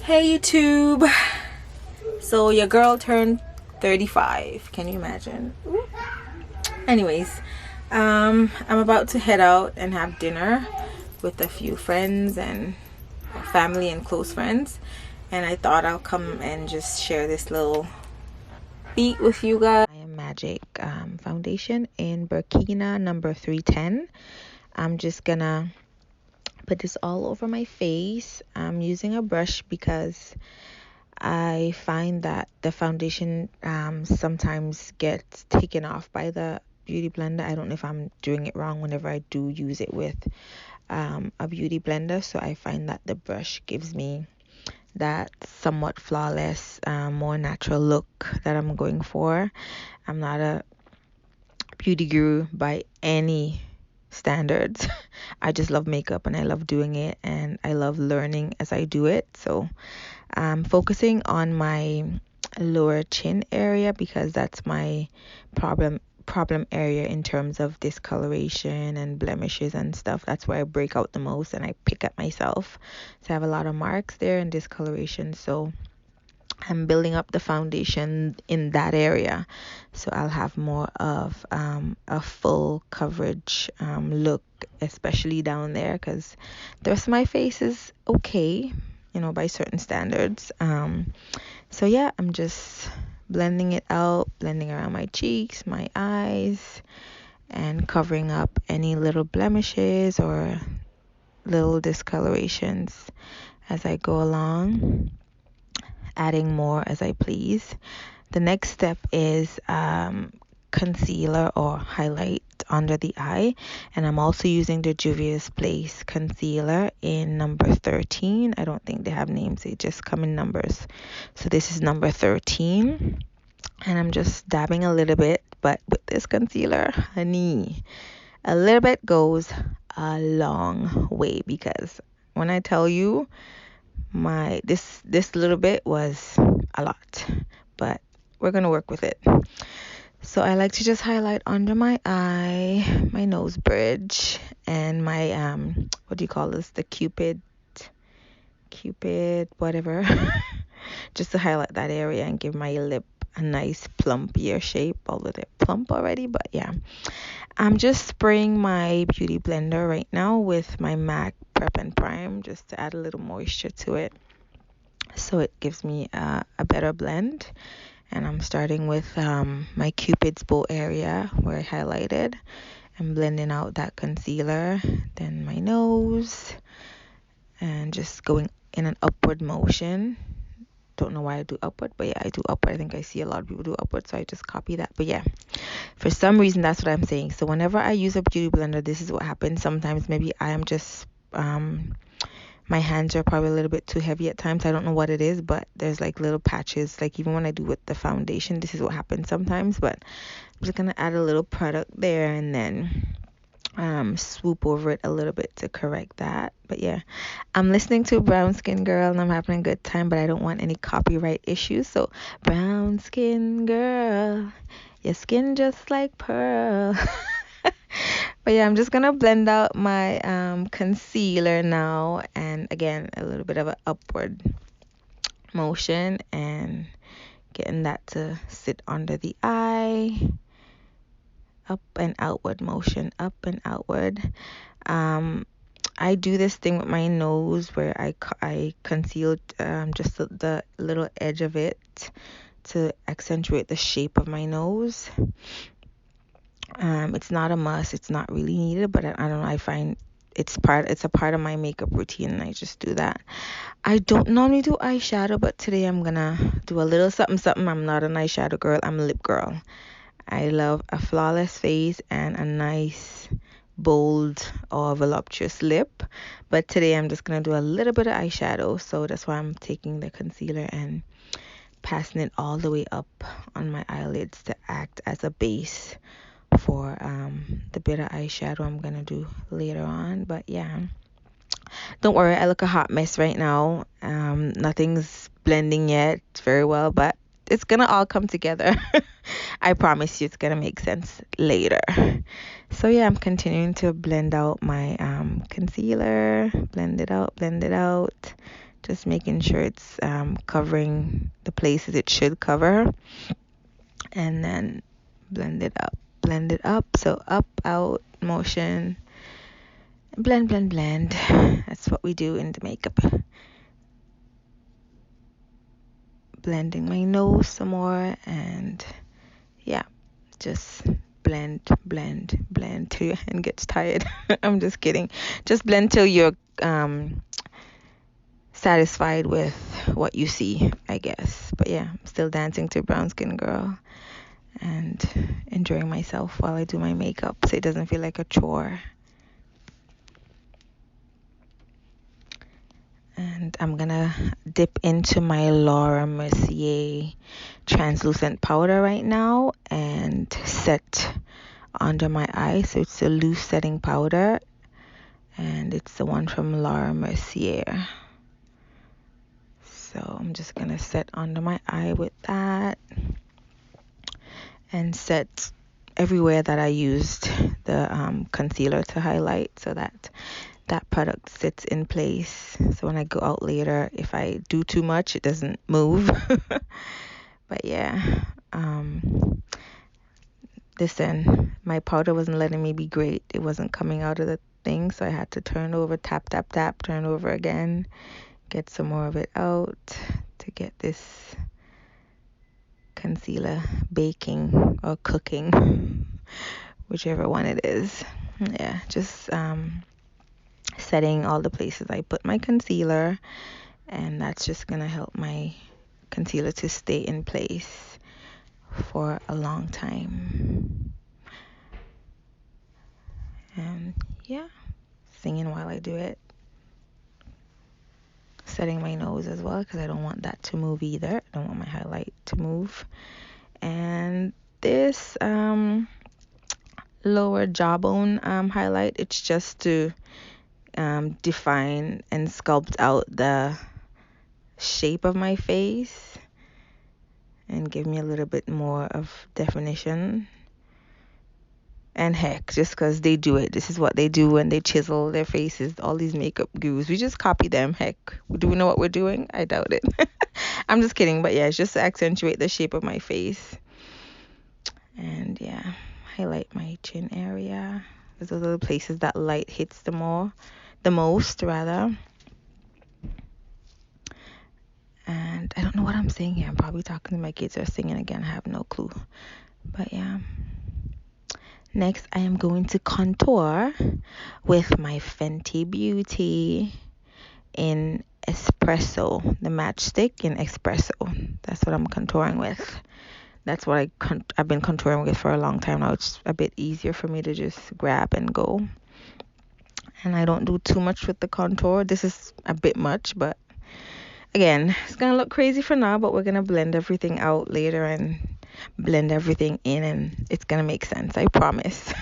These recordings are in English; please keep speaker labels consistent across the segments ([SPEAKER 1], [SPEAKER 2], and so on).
[SPEAKER 1] Hey YouTube. So your girl turned 35. Can you imagine? Ooh. Anyways, I'm about to head out and have dinner with a few friends and family and close friends. And I thought I'll come and just share this little beat with you guys. I am Magic foundation in Burkina number 310. I'm just gonna put this all over my face. I'm using a brush because I find that the foundation sometimes gets taken off by the beauty blender. I don't know if I'm doing it wrong whenever I do use it with a beauty blender. So I find that the brush gives me that somewhat flawless, more natural look that I'm going for. I'm not a beauty guru by any standards. I just love makeup and I love doing it and I love learning as I do it. So I'm focusing on my lower chin area because that's my problem area in terms of discoloration and blemishes and stuff. That's where I break out the most and I pick at myself. So I have a lot of marks there and discoloration. So I'm building up the foundation in that area, so I'll have more of a full coverage look, especially down there, because the rest of my face is okay, by certain standards. So yeah, I'm just blending it out, blending around my cheeks, my eyes, and covering up any little blemishes or little discolorations as I go along, adding more as I please. The next step is concealer or highlight under the eye, and I'm also using the Juvia's Place concealer in number 13. I don't think they have names, they just come in numbers. So this is number 13, and I'm just dabbing a little bit, but with this concealer, honey, a little bit goes a long way, because when I tell you, this little bit was a lot, but we're gonna work with it. So I like to just highlight under my eye, my nose bridge, and my what do you call this, the cupid whatever, just to highlight that area and give my lip a nice plumpier shape, although they're plump already. But yeah, I'm just spraying my beauty blender right now with my MAC Prep and Prime just to add a little moisture to it, so it gives me a better blend. And I'm starting with my Cupid's bow area where I highlighted and blending out that concealer, then my nose, and just going in an upward motion. Don't know why I do upward, but yeah, I do upward. I think I see a lot of people do upward, so I just copy that. But yeah, for some reason, that's what I'm saying. So whenever I use a beauty blender, this is what happens. Sometimes maybe I am just my hands are probably a little bit too heavy at times. I don't know what it is, but there's like little patches. Like even when I do with the foundation, this is what happens sometimes. But I'm just gonna add a little product there and then swoop over it a little bit to correct that. But yeah, I'm listening to Brown Skin Girl and I'm having a good time, but I don't want any copyright issues. So Brown Skin Girl, your skin just like pearl. But yeah, I'm just gonna blend out my concealer now, and again a little bit of an upward motion and getting that to sit under the eye. Up and outward motion, up and outward. I do this thing with my nose where I conceal just the little edge of it to accentuate the shape of my nose. It's not a must, it's not really needed, but I don't know, I find it's a part of my makeup routine and I just do that. I don't normally do eyeshadow, but today I'm gonna do a little something. I'm not an eyeshadow girl, I'm a lip girl. I love a flawless face and a nice bold or voluptuous lip, but today I'm just gonna do a little bit of eyeshadow, so that's why I'm taking the concealer and passing it all the way up on my eyelids to act as a base for the bit of eyeshadow I'm gonna do later on. But yeah, don't worry, I look a hot mess right now. Nothing's blending yet very well, but it's gonna all come together. I promise you it's gonna make sense later. So yeah, I'm continuing to blend out my concealer, blend it out just making sure it's covering the places it should cover, and then blend it up. So up, out, motion, blend, blend, blend. That's what we do in the makeup. Blending my nose some more, and yeah, just blend, blend, blend till your hand gets tired. I'm just kidding. Just blend till you're satisfied with what you see, I guess. But yeah, I'm still dancing to Brown Skin Girl and enjoying myself while I do my makeup, so it doesn't feel like a chore. And I'm gonna dip into my Laura Mercier translucent powder right now and set under my eye. So it's a loose setting powder, and it's the one from Laura Mercier. So I'm just gonna set under my eye with that, and set everywhere that I used the concealer to highlight, so that that product sits in place. So when I go out later, if I do too much, it doesn't move. But yeah, listen, my powder wasn't letting me be great. It wasn't coming out of the thing, so I had to turn over, tap, tap, tap, turn over again, get some more of it out to get this concealer baking or cooking, whichever one it is. Yeah, just setting all the places I put my concealer, and that's just gonna help my concealer to stay in place for a long time. And yeah, singing while I do it, setting my nose as well, because I don't want that to move either. I don't want my highlight to move. And this lower jawbone highlight, it's just to define and sculpt out the shape of my face and give me a little bit more of definition. And heck, just because they do it, this is what they do when they chisel their faces, all these makeup gurus, we just copy them. Heck, do we know what we're doing? I doubt it. I'm just kidding, but yeah, it's just to accentuate the shape of my face. And yeah, highlight my chin area, because those are the places that light hits the most rather. And I don't know what I'm saying here. I'm probably talking to my kids or singing again. I have no clue. But yeah. Next, I am going to contour with my Fenty Beauty in Espresso, the matchstick in Espresso. That's what I'm contouring with. That's what I've been contouring with for a long time now. It's a bit easier for me to just grab and go. And I don't do too much with the contour. This is a bit much, but again, it's gonna look crazy for now, but we're gonna blend everything out later and blend everything in, and it's gonna make sense, I promise.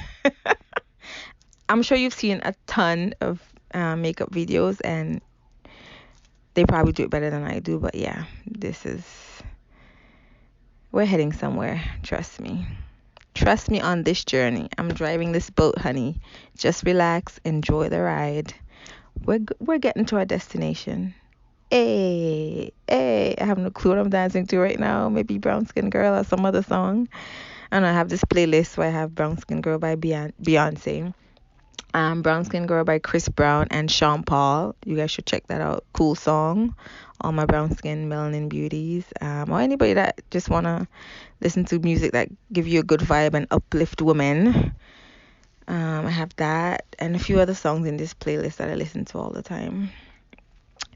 [SPEAKER 1] I'm sure you've seen a ton of makeup videos, and they probably do it better than I do, but yeah, we're heading somewhere. Trust me on this journey. I'm driving this boat, honey. Just relax, enjoy the ride. We're getting to our destination. Hey, I have no clue what I'm dancing to right now. Maybe Brown Skin Girl or some other song. And I have this playlist where I have Brown Skin Girl by Beyonce, Brown Skin Girl by Chris Brown and Sean Paul. You guys should check that out. Cool song. All my brown skin melanin beauties, or anybody that just wanna listen to music that give you a good vibe and uplift women. I have that and a few other songs in this playlist that I listen to all the time.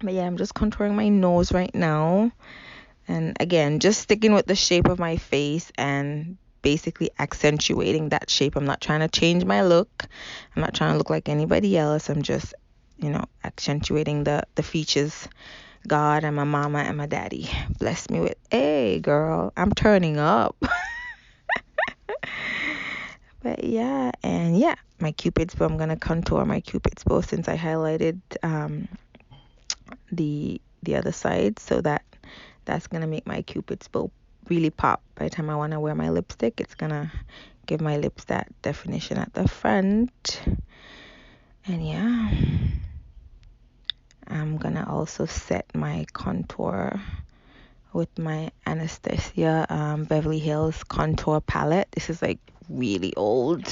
[SPEAKER 1] But yeah, I'm just contouring my nose right now, and again, just sticking with the shape of my face and basically accentuating that shape. I'm not trying to change my look. I'm not trying to look like anybody else. I'm just, accentuating the features God and my mama and my daddy blessed me with. Hey girl, I'm turning up. But yeah, and yeah, my Cupid's bow, I'm gonna contour my Cupid's bow since I highlighted the other side, so that's gonna make my Cupid's bow really pop. By the time I want to wear my lipstick, it's gonna give my lips that definition at the front. And yeah, I'm gonna also set my contour with my Anastasia Beverly Hills contour palette. This is like really old.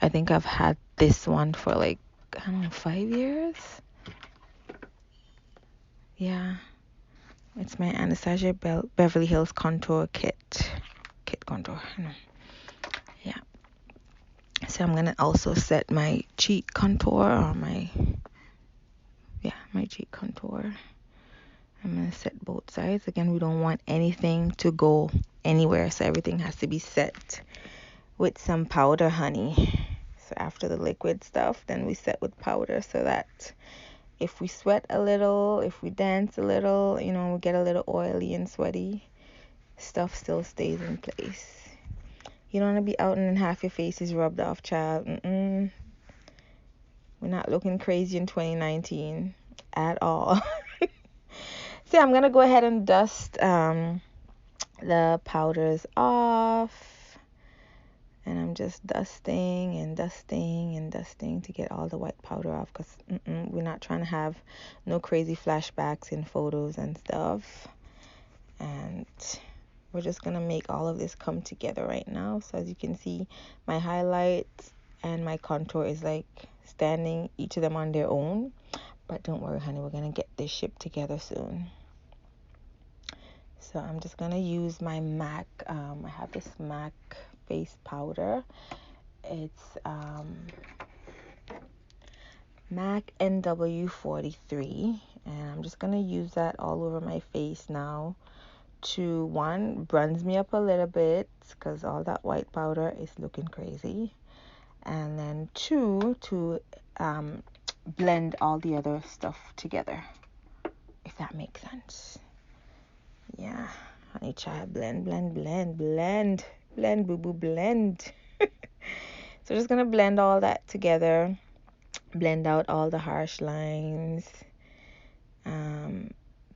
[SPEAKER 1] I think I've had this one for like, I don't know, 5 years. Yeah, it's my Anastasia Beverly Hills contour kit contour. Yeah, so I'm gonna also set my cheek contour, or my cheek contour. I'm going to set both sides. Again, we don't want anything to go anywhere, so everything has to be set with some powder, honey. So after the liquid stuff, then we set with powder, so that if we sweat a little, if we dance a little, we get a little oily and sweaty, stuff still stays in place. You don't want to be out and then half your face is rubbed off, child. We're not looking crazy in 2019 at all. So I'm gonna go ahead and dust the powders off, and I'm just dusting and dusting and dusting to get all the white powder off, because we're not trying to have no crazy flashbacks in photos and stuff. And we're just gonna make all of this come together right now. So as you can see, my highlights and my contour is like standing, each of them on their own. But don't worry, honey, we're gonna get this shipped together soon. So I'm just gonna use my MAC. I have this MAC face powder. It's MAC NW43, and I'm just gonna use that all over my face now to, one, bronze me up a little bit because all that white powder is looking crazy, and then two, to blend all the other stuff together, if that makes sense. Yeah, honey child, blend, blend, blend, blend, blend, boo boo, blend. So just gonna blend all that together, blend out all the harsh lines,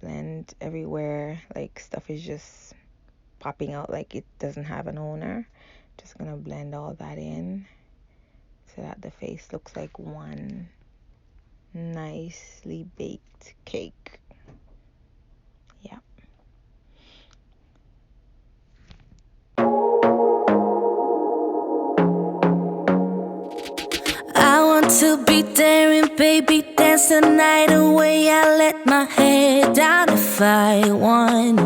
[SPEAKER 1] blend everywhere, like stuff is just popping out like it doesn't have an owner. Just gonna blend all that in so that the face looks like one nicely baked cake. Yeah.
[SPEAKER 2] I want to be daring, baby, dance the night away. I let my hair down if I want.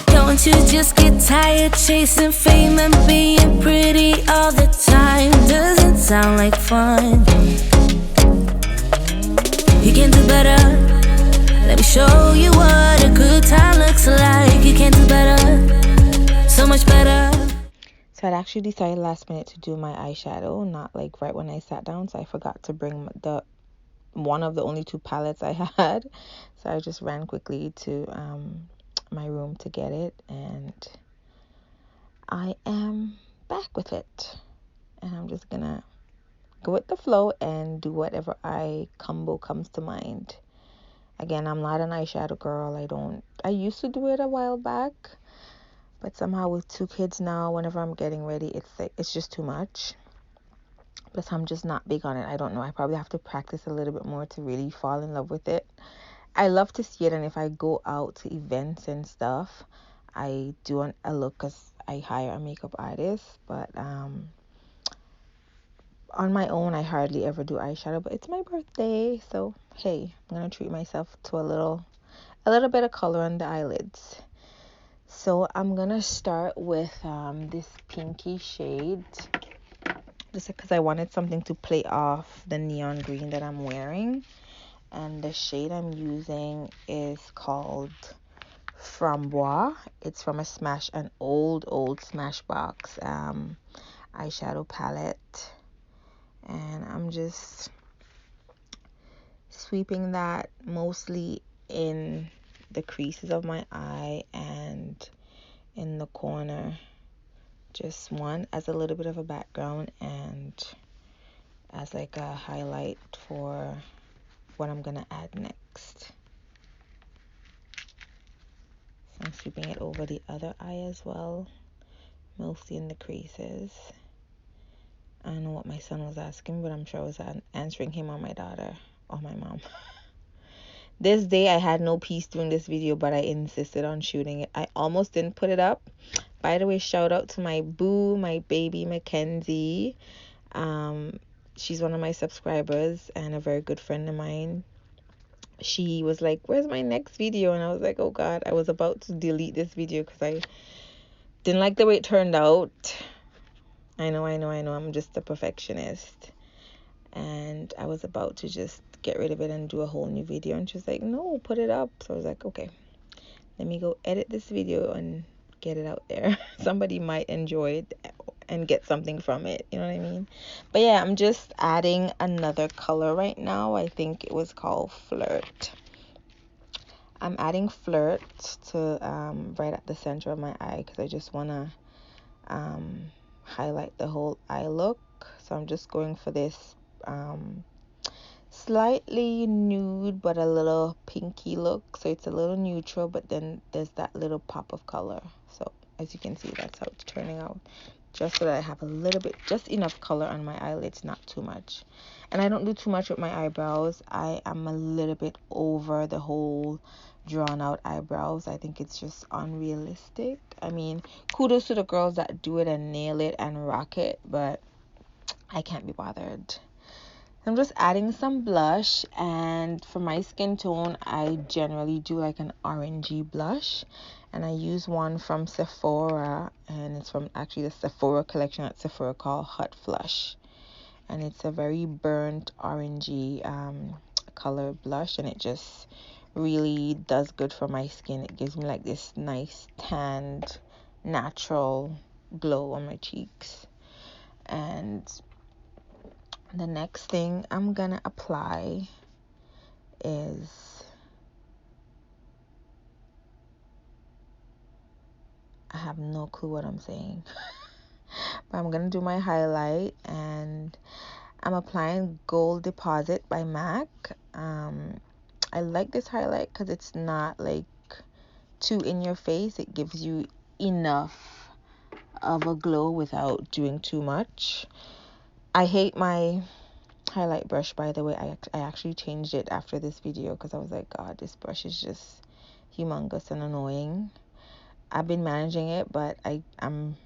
[SPEAKER 2] Don't you just get tired chasing fame and being pretty all the time? Doesn't sound like fun. You can do better. Let me show you what a good time looks like. You can do better, so much better.
[SPEAKER 1] So I'd actually decided last minute to do my eyeshadow, not like right when I sat down, so I forgot to bring one of the only 2 palettes I had. So I just ran quickly to my room to get it, and I am back with it. And I'm just gonna go with the flow and do whatever eye combo comes to mind. Again, I'm not an eyeshadow girl. I used to do it a while back, but somehow with 2 kids now, whenever I'm getting ready, it's just too much. Plus, I'm just not big on it. I don't know. I probably have to practice a little bit more to really fall in love with it. I love to see it, and if I go out to events and stuff, I do a look because I hire a makeup artist. But on my own, I hardly ever do eyeshadow. But it's my birthday, so hey, I'm gonna treat myself to a little bit of color on the eyelids. So I'm gonna start with this pinky shade, just because I wanted something to play off the neon green that I'm wearing. And the shade I'm using is called Framboise. It's from an old Smashbox eyeshadow palette. And I'm just sweeping that mostly in the creases of my eye and in the corner. Just one as a little bit of a background and as like a highlight for what I'm gonna add next. So I'm sweeping it over the other eye as well, mostly in the creases. I don't know what my son was asking, but I'm sure I was answering him or my daughter. Oh, my mom. This day I had no peace doing this video, but I insisted on shooting it. I almost didn't put it up. By the way, shout out to my boo, my baby Mackenzie. She's one of my subscribers and a very good friend of mine. She was like, where's my next video? And I was like, oh God, I was about to delete this video because I didn't like the way it turned out. I know, I'm just a perfectionist. And I was about to just get rid of it and do a whole new video. And she was like, no, put it up. So I was like, okay, let me go edit this video and get it out there. Somebody might enjoy it and get something from it, you know what I mean? But yeah, I'm just adding another color right now. I think it was called Flirt. I'm adding Flirt to right at the center of my eye because I just want to highlight the whole eye look. So I'm just going for this slightly nude but a little pinky look. So it's a little neutral, but then there's that little pop of color. So as you can see, that's how it's turning out, just so that I have a little bit, just enough color on my eyelids, not too much. And I don't do too much with my eyebrows. I am a little bit over the whole drawn out eyebrows. I think it's just unrealistic. I mean, kudos to the girls that do it and nail it and rock it, but I can't be bothered. I'm just adding some blush, and for my skin tone I generally do like an orangey blush, and I use one from Sephora, and it's from actually the Sephora collection at Sephora called Hot Flush, and it's a very burnt orangey color blush, and it just really does good for my skin. It gives me like this nice tanned natural glow on my cheeks. And the next thing I'm gonna apply is, I have no clue what I'm saying, but I'm gonna do my highlight, and I'm applying Gold Deposit by MAC. I like this highlight because it's not like too in your face. It gives you enough of a glow without doing too much. I hate my highlight brush, by the way. I actually changed it after this video because I was like, God, this brush is just humongous and annoying. I've been managing it, but I'm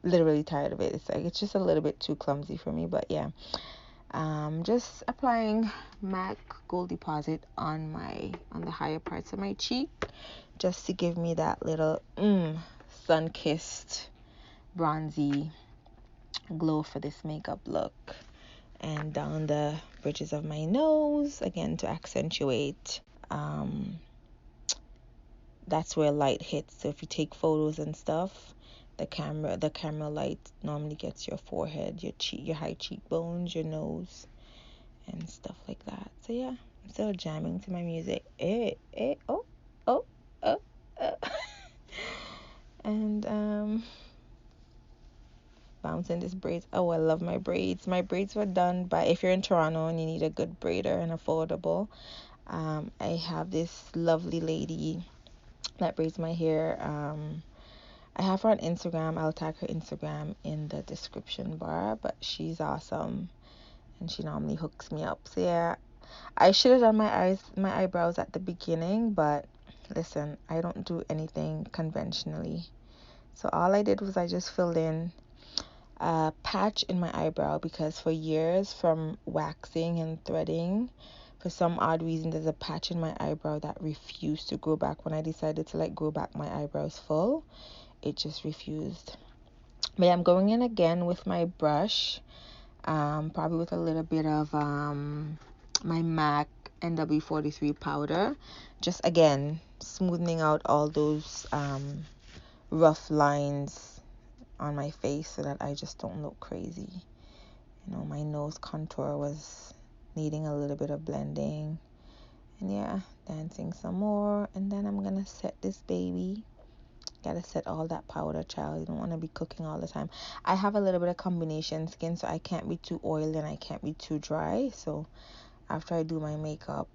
[SPEAKER 1] literally tired of it. It's like, it's just a little bit too clumsy for me. But yeah, just applying MAC Gold Deposit on the higher parts of my cheek, just to give me that little sun-kissed bronzy glow for this makeup look. And down the bridges of my nose again to accentuate. That's where light hits. So if you take photos and stuff, the camera light normally gets your forehead, your high cheekbones, your nose, and stuff like that. So yeah, I'm still jamming to my music. Oh. And bouncing this braids. Oh, I love my braids. My braids were done by, if you're in Toronto and you need a good braider and affordable, I have this lovely lady that braids my hair. I have her on Instagram. I'll tag her Instagram in the description bar, but she's awesome and she normally hooks me up. So yeah, I should have done my eyebrows at the beginning, but listen, I don't do anything conventionally. So all I did was I just filled in a patch in my eyebrow, because for years from waxing and threading, for some odd reason, there's a patch in my eyebrow that refused to grow back. When I decided to like grow back my eyebrows full, it just refused. But yeah, I'm going in again with my brush, probably with a little bit of my MAC NW43 powder, just again smoothing out all those rough lines on my face so that I just don't look crazy. You know, my nose contour was needing a little bit of blending. And yeah, dancing some more, and then I'm gonna set this baby. Gotta set all that powder, child. You don't want to be cooking all the time. I have a little bit of combination skin, so I can't be too oily and I can't be too dry. So after I do my makeup,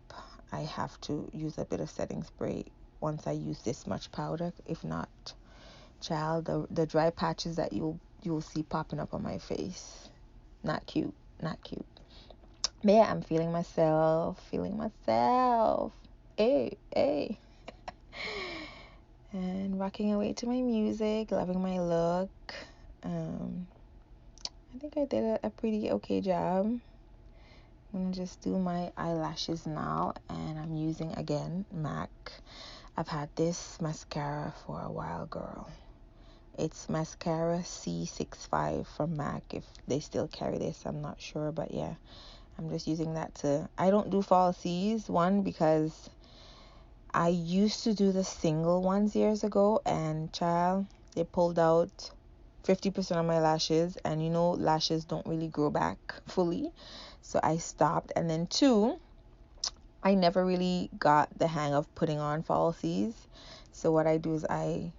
[SPEAKER 1] I have to use a bit of setting spray once I use this much powder. If not, child, the dry patches that you'll see popping up on my face, not cute. But yeah, I'm feeling myself. Hey. And rocking away to my music, loving my look. I think I did a pretty okay job. I'm gonna just do my eyelashes now, and I'm using again MAC. I've had this mascara for a while, girl. It's mascara C65 from MAC. If they still carry this, I'm not sure, but yeah, I'm just using that to. I don't do falsies, one, because I used to do the single ones years ago, and child, they pulled out 50% of my lashes, and you know, lashes don't really grow back fully, so I stopped. And then two, I never really got the hang of putting on falsies, so what I do is I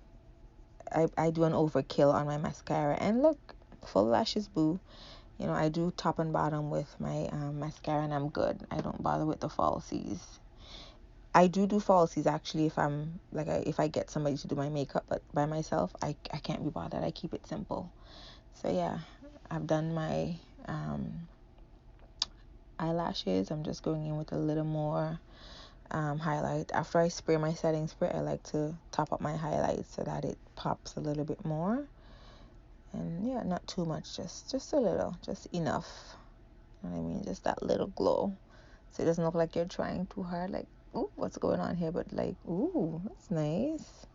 [SPEAKER 1] do an overkill on my mascara, and look, full lashes, boo. You know, I do top and bottom with my mascara, and I'm good. I don't bother with the falsies. I do falsies actually if I'm like if I get somebody to do my makeup, but by myself I can't be bothered. I keep it simple. So yeah, I've done my eyelashes. I'm just going in with a little more highlight. After I spray my setting spray, I like to top up my highlights so that it pops a little bit more. And yeah, not too much, just a little, just enough. You know what I mean? Just that little glow, so it doesn't look like you're trying too hard, like, ooh, what's going on here? But like, ooh, that's nice.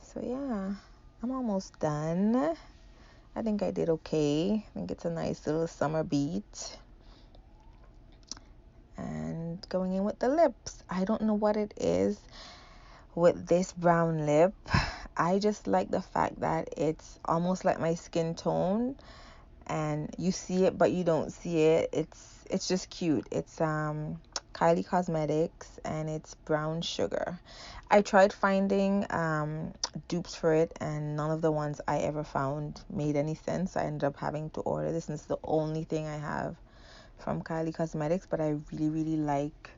[SPEAKER 1] So yeah, I'm almost done. I think I did okay. I think it's a nice little summer beat. And going in with the lips. I don't know what it is with this brown lip. I just like the fact that it's almost like my skin tone, and you see it but you don't see it. It's just cute. It's Kylie Cosmetics, and it's brown sugar. I tried finding dupes for it, and none of the ones I ever found made any sense. I ended up having to order this, and it's the only thing I have from Kylie Cosmetics. But I really like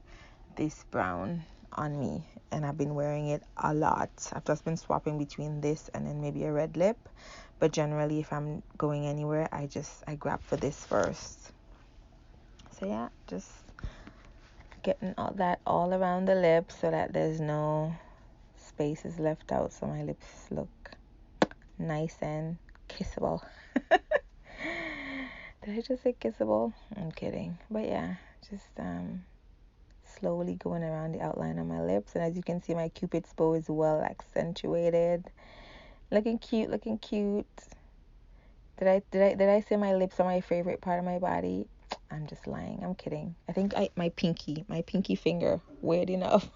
[SPEAKER 1] this brown on me, and I've been wearing it a lot. I've just been swapping between this and then maybe a red lip, but generally if I'm going anywhere, I grab for this first. So yeah, just getting all that all around the lips so that there's no spaces left out, so my lips look nice and kissable. Did I just say kissable? I'm kidding. But yeah, just slowly going around the outline of my lips, and as you can see, my cupid's bow is well accentuated. Looking cute. Did I say my lips are my favorite part of my body? I'm just lying. I'm kidding. I think my pinky finger. Weird enough.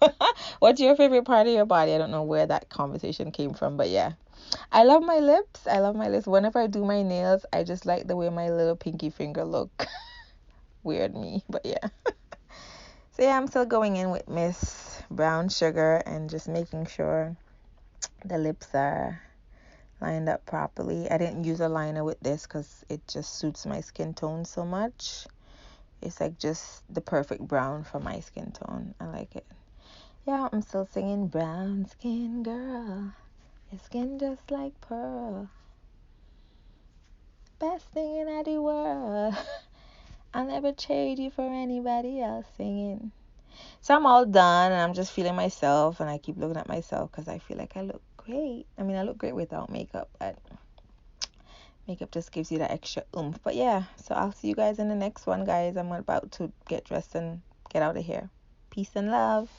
[SPEAKER 1] What's your favorite part of your body? I don't know where that conversation came from, but yeah. I love my lips. Whenever I do my nails, I just like the way my little pinky finger look. Weird me, but yeah. So yeah, I'm still going in with Miss Brown Sugar and just making sure the lips are lined up properly. I didn't use a liner with this because it just suits my skin tone so much. It's like just the perfect brown for my skin tone. I like it. Yeah, I'm still singing brown skin girl, your skin just like pearl, best thing in the world. I'll never trade you for anybody else, singing. So I'm all done, and I'm just feeling myself, and I keep looking at myself because I feel like I look great. I mean, I look great without makeup, but makeup just gives you that extra oomph. But yeah, so I'll see you guys in the next one, guys. I'm about to get dressed and get out of here. Peace and love.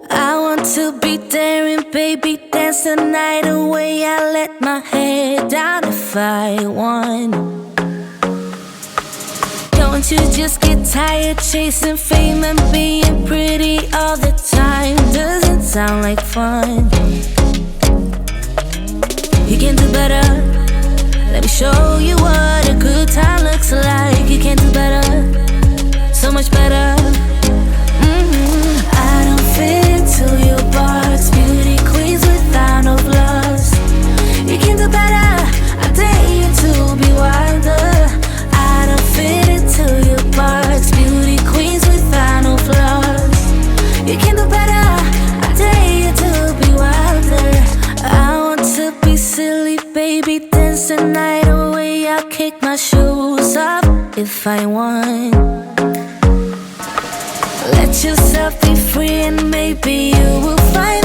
[SPEAKER 2] I want to be daring, baby, dance the night away. I let my hair down if I want. Don't you just get tired chasing fame and being pretty all the time? Doesn't sound like fun. You can do better. Let me show you what a good time looks like. You can do better, so much better. I don't fit into your box. Beauty queens without no flaws. You can do better. I dare you to be wilder. I don't fit into your box. Beauty queens without no flaws. You can do better. I dare you to be wilder. I want to be silly, baby, dance the night away. take my shoes off if I want. Let yourself be free and maybe you will find